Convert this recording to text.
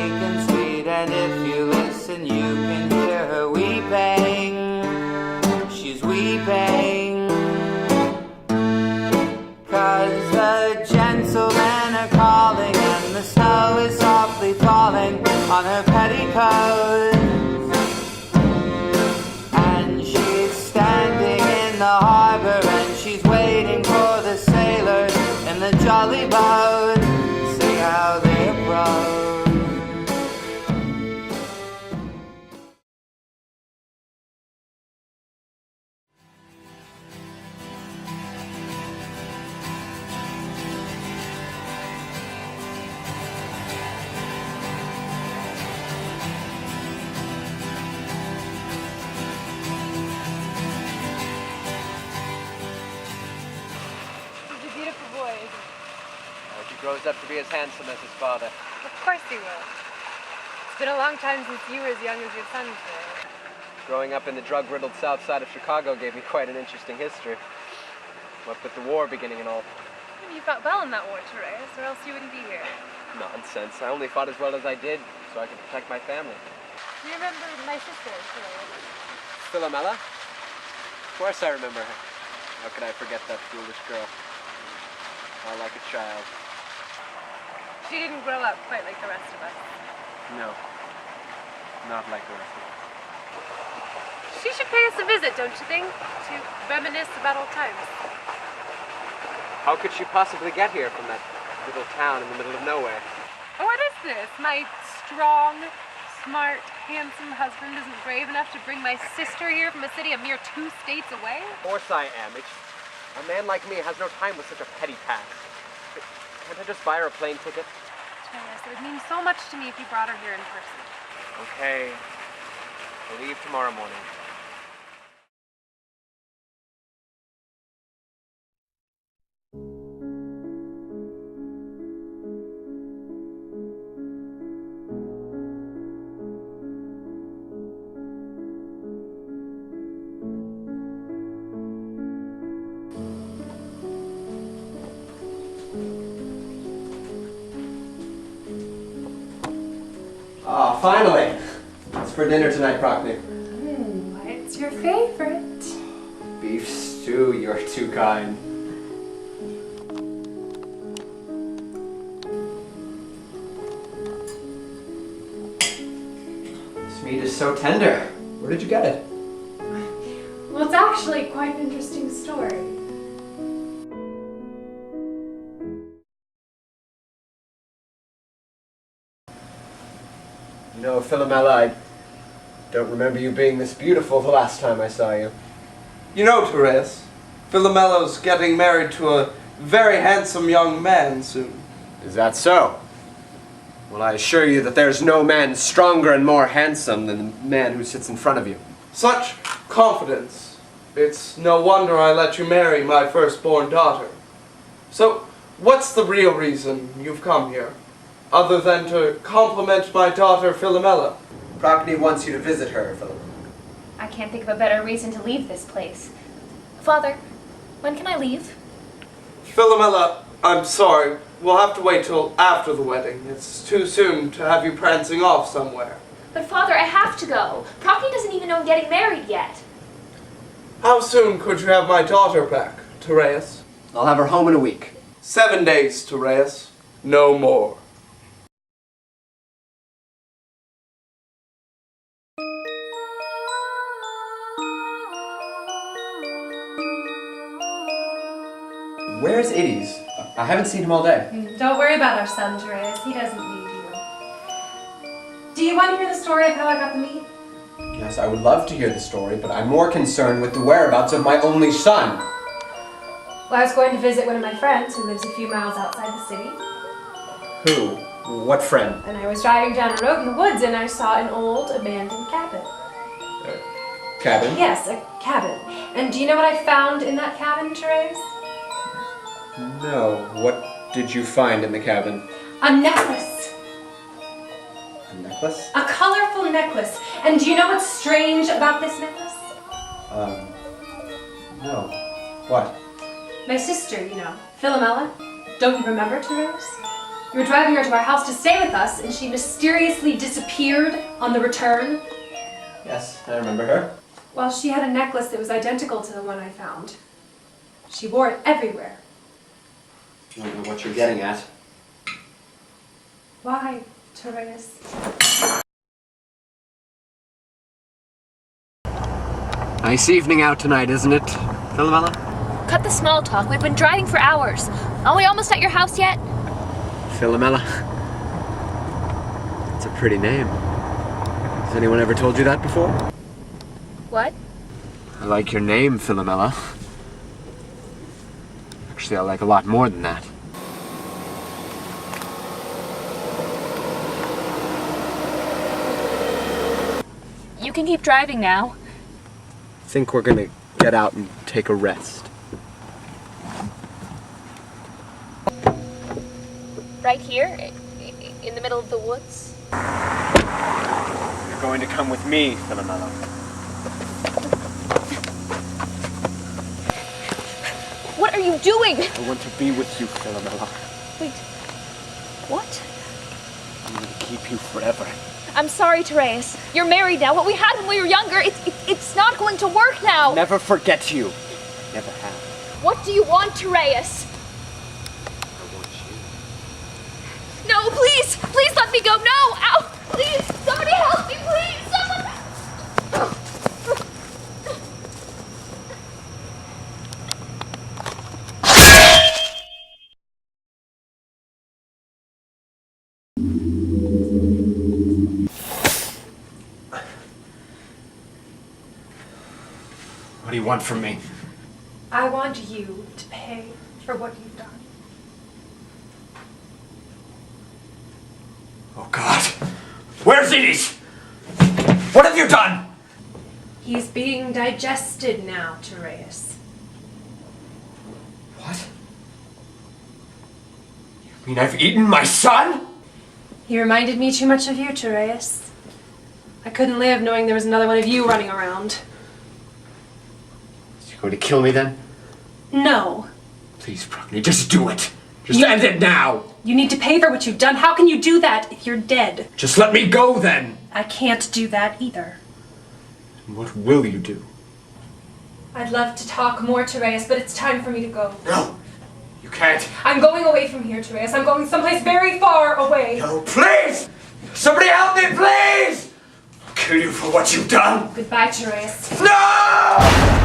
pink and sweet, and if you listen you can hear her weeping. She's weeping 'cause the gentlemen are calling, and the snow is softly falling on her petticoats, and she's standing in the harbor, and she's waiting for the sailors in the jolly boat. See how they approach. Grows up to be as handsome as his father. Of course he will. It's been a long time since you were as young as your son today. Growing up in the drug-riddled south side of Chicago gave me quite an interesting history. What with the war beginning and all. You fought well in that war, Tereus, or else you wouldn't be here. Nonsense. I only fought as well as I did so I could protect my family. Do you remember my sister, Tereus? Philomela? Of course I remember her. How could I forget that foolish girl? All like a child. She didn't grow up quite like the rest of us. No. Not like the rest of us. She should pay us a visit, don't you think? To reminisce about old times. How could she possibly get here from that little town in the middle of nowhere? Oh, what is this? My strong, smart, handsome husband isn't brave enough to bring my sister here from a city a mere 2 states away? Of course I am. A man like me has no time with such a petty past. Can't I just buy her a plane ticket? Yes, it would mean so much to me if you brought her here in person. Okay. I'll leave tomorrow morning. Ah, finally! What's for dinner tonight, Procne? What's your favorite? Beef stew, you're too kind. This meat is so tender. Where did you get it? Well, it's actually quite an interesting story. You know, Philomela, I don't remember you being this beautiful the last time I saw you. You know, Tereus, Philomela's getting married to a very handsome young man soon. Is that so? Well, I assure you that there's no man stronger and more handsome than the man who sits in front of you. Such confidence. It's no wonder I let you marry my firstborn daughter. So, what's the real reason you've come here? Other than to compliment my daughter Philomela. Procne wants you to visit her, Philomela. I can't think of a better reason to leave this place. Father, when can I leave? Philomela, I'm sorry. We'll have to wait till after the wedding. It's too soon to have you prancing off somewhere. But Father, I have to go. Procne doesn't even know I'm getting married yet. How soon could you have my daughter back, Tereus? I'll have her home in a week. 7 days, Tereus. No more. Where's Itties? I haven't seen him all day. Don't worry about our son, Tereus. He doesn't need you. Do you want to hear the story of how I got the meat? Yes, I would love to hear the story, but I'm more concerned with the whereabouts of my only son. Well, I was going to visit one of my friends who lives a few miles outside the city. Who? What friend? And I was driving down a road in the woods and I saw an old abandoned cabin. Cabin? Yes, a cabin. And do you know what I found in that cabin, Tereus? No. What did you find in the cabin? A necklace. A necklace? A colorful necklace. And do you know what's strange about this necklace? No. What? My sister, you know, Philomela. Don't you remember, Tereus? You were driving her to our house to stay with us, and she mysteriously disappeared on the return. Yes, I remember her. Well, she had a necklace that was identical to the one I found. She wore it everywhere. I don't know what you're getting at. Why, Tereus? Nice evening out tonight, isn't it, Philomela? Cut the small talk. We've been driving for hours. Are we almost at your house yet? Philomela. It's a pretty name. Has anyone ever told you that before? What? I like your name, Philomela. Actually, I like a lot more than that. You can keep driving now. I think we're gonna get out and take a rest. Right here? In the middle of the woods? You're going to come with me, Philomela. What are you doing? I want to be with you, Philomela. Wait. What? I'm going to keep you forever. I'm sorry, Tereus. You're married now. What we had when we were younger, it's not going to work now. Never forget you. Never have. What do you want, Tereus? I want you. No, please! Please let me go! No! Ow! Please! Somebody help me, please! Someone! What do you want from me? I want you to pay for what you've done. Oh God! Where's Edith? What have you done? He's being digested now, Tereus. What? You mean I've eaten my son? He reminded me too much of you, Tereus. I couldn't live knowing there was another one of you running around. Is you going to kill me then? No. Please, Procne, just do it. Just end it now. You need to pay for what you've done. How can you do that if you're dead? Just let me go then. I can't do that either. And what will you do? I'd love to talk more, Tereus, but it's time for me to go. No, you can't. I'm going away from here, Tereus. I'm going someplace very far away. No, please! Somebody help me, please! I'll kill you for what you've done. Goodbye, Tereus. No!